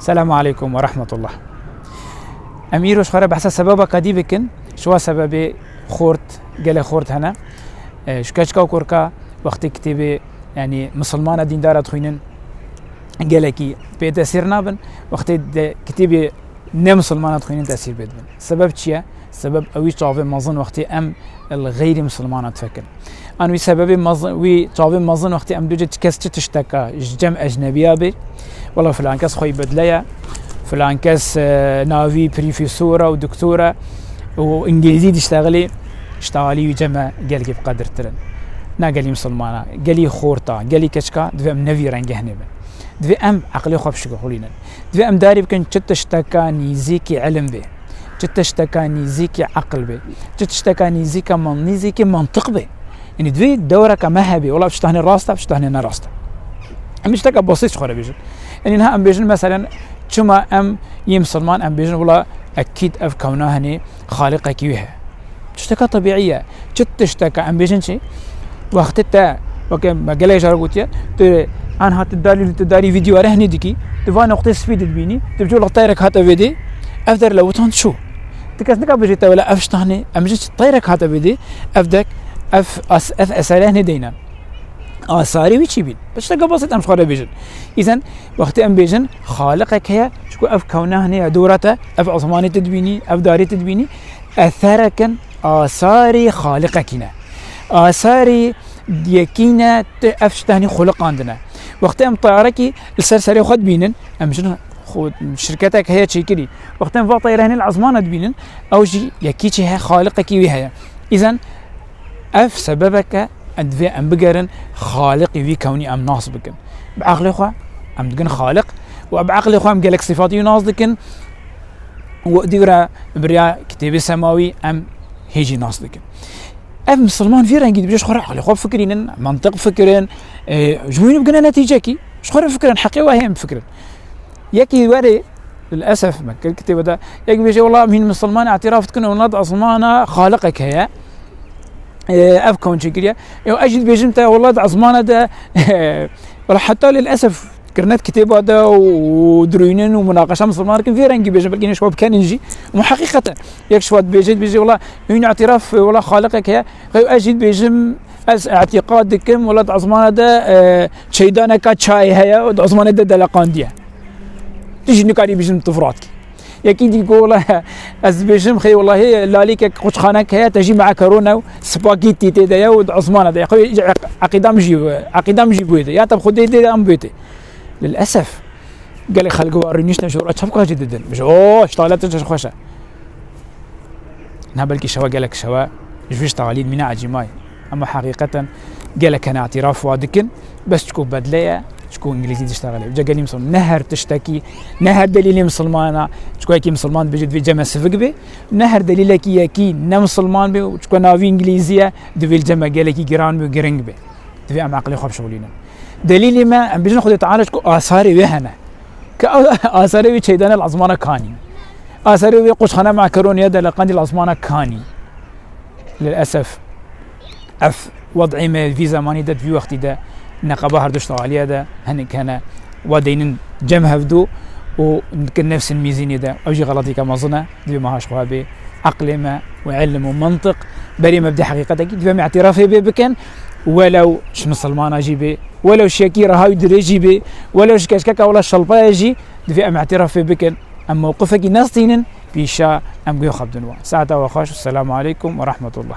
السلام عليكم ورحمة الله. أمير شخرا بحث سبب قدي بكن شو سبب خورت قال خورت هنا شكاشكا وكوركا وقت كتابي يعني مسلمان دين دارت خوينن قالكي بتأثير نابن وقت كتابي نه مسلمانات خوينن تأثير بيدبن. سبب چيا؟ سبب أوي طاوي مازن وقت أم الغير مسلمانات فكر. أنا سبب مازن وي طاوي مازن وقت أم دوجت كاس تشتكى جم أجنبية بي والله فلان كاس خوي بدليا فلان كاس نافي بريفيسورة ودكتورة وإنجليزي تشتغلي وجمع قالك بقدر ترن نا قالي مسلمانة قالي خورتا قالي كشكا دفع أم نفي رنجه نبن دفع أم عقلي خواب شكو حولينا دفع أم داري بكن تشتكى نيزيكي علم به تشتكى نيزيكي عقل به تشتكى نيزيكي منطق به يعني دفع دورة كمهبي والله بشتهني راستا بشتهني نراستا أم اشتكى بسيط شخورة بيجن يعني نها أم بيجن مثلا شما أم يمسلمان أم بيجن والله أكيد أف كوناهني خالقة كيوها تشتكى طبيعية تشتكى أم بيجن شي وقت تا وكم ما قال يجرب قلتيه أنا هات تداري فيديو رهني ديكي تبغى نقطة سبيد تبيني تبجو لطيرك هات فيدي أفدر لو تون شو تكسنك بجيت ولا أفشتهني أمجيت طيرك هات فيدي أفدك أف أسألهني دينا آثاري ويشي بين بس تلقى بسيط أمش خارج بيجن إذن وقت أم بيجن خالقك هي شكو أف كونهني دورته أف عثماني تدبيني أف داري تدبيني أثركن آثاري خالقكنا آثاري ديكينا أفشتهني خلق عندنا وقت أم طياركي السرسري خد بينن أمجن خود شركتك هي تشيكري وقت أم طيرهني العظمانة تبينن أو جي يكيتش هي خالقك وياها إذن أف سببك أدفع أم بقرن خالق في كوني أم ناس بكن بعقل إخوة أم دقن خالق وبعقل إخوة أم قالك صفاتي ناس دكن وديرا بريا كتاب سماوي أم هيجي ناس دكن أف مسلمان في رنجي بيجي شخور عقل إخوة فكرين منطق فكرين جوين بقنا نتيجة كي شخور فكرين حقيقة وهم فكرين يكي وري للأسف ما الكتاب ده يكي بيجي والله من مسلمان اعتراف تكون ونضع عصمانة خالقك هي أفكون شكريا يو أجد بيجمتا والله عظمانة ده ولا حتى للأسف كرنت كتابة ده ودروينين ومناقشة مسلمان لكن في رنجي بيجم بلقينا شباب كان يجي وحقيقة يكشفات بيجي والله يون اعتراف والله خالقك هي أجد بيجم اعتقاد كم والله عظمانة ده شيدانة كاتشاي هي وعظمانة ده دلقان ديها تيجي نكاري بيجم تفراتك يكيد يقول از بيجم خي والله هي لاليك قش خانك هي تجي مع كورونا سباكيتي تدا وعثمان هذا يا عقيدة مجي بويده يا طب خدي دي ام بيته للاسف قال لي خلقوا ورينيش نشورات شبكه جدا مش اشتغلت خوشه نبلكي شوا قال لك شوا جوش تغاليد من عجماي اما حقيقه قال لك انا اعتراف وادكن بس تكون بدليه شكون انجليزي تشتغل وجا قال لي مسلمان نهر تشتكي نهر دليل مسلمانه شكون كي مسلمان بيجي في جمع سفق به نهر دليلك يكي نا مسلمان به شكون نافي انجليزيه دفي الجمع قال لك جيران به جرينج به دفي ام عقلي خوب شغلينا دليل ما بيجي ناخذ تعالى شكون اثاري وهنا كاثاري شيدان العظمانه كاني اثاري قش خنا مع كرون يد لقندي العظمانه كاني للاسف اف وضعي ما في زماني ده في وقتي ده نقابة هردوش طوالية ده هني كان ودينن جمع هفدو وكان نفس الميزانية ده أوجي غلطي كما ظنه دي ما هاش خوابي عقل ما وعلم ومنطق بري مبدأ حقيقة أكيد دي ما اعترافي بكن ولو ش مسلمان أجيبه ولو شاكيرة هاي دريجيبه ولو شكاشكاكا ولا الشلبا يجي دي ما اعترافي بكن أم موقفك ناس تينن بيشا أم قيو خبدنوا ساعة وخاش السلام عليكم ورحمة الله.